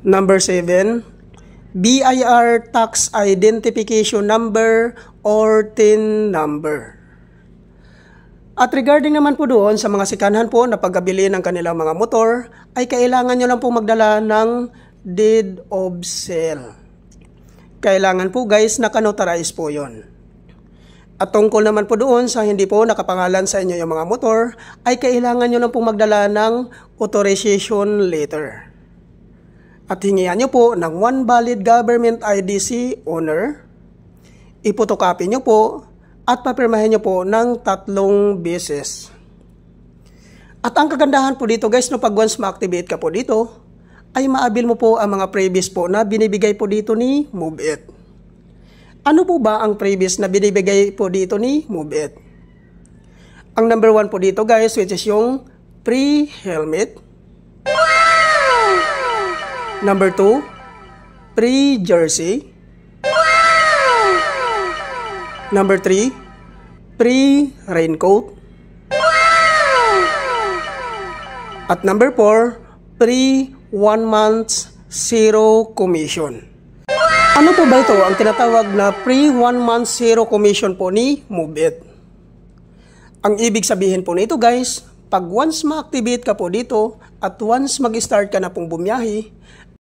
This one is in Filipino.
Number 7, BIR Tax Identification Number or TIN Number. At regarding naman po doon sa mga sikanhan po na pagkabili ng kanilang mga motor, ay kailangan nyo lang po magdala ng deed of sale. Kailangan po guys naka-notarize po yon. At tungkol naman po doon sa hindi po nakapangalan sa inyo yung mga motor, ay kailangan nyo lang po magdala ng authorization letter. At hingihan nyo po ng one valid government IDC owner, ipotokopy nyo po, at papirmahin nyo po ng 3 beses. At ang kagandahan po dito guys, no, pag once ma-activate ka po dito, ay maabil mo po ang mga previous po na binibigay po dito ni MoveIt. Ano po ba ang previous na binibigay po dito ni MoveIt? Ang number 1 po dito guys, which is yung pre-helmet. Number 2, pre-jersey. Number 3, pre-raincoat. At number 4, pre-1 month zero commission. Ano po ba ito ang tinatawag na pre-1 month zero commission po ni MoveIt? Ang ibig sabihin po nito guys, pag once ma-activate ka po dito at once mag-start ka na pong bumiyahe,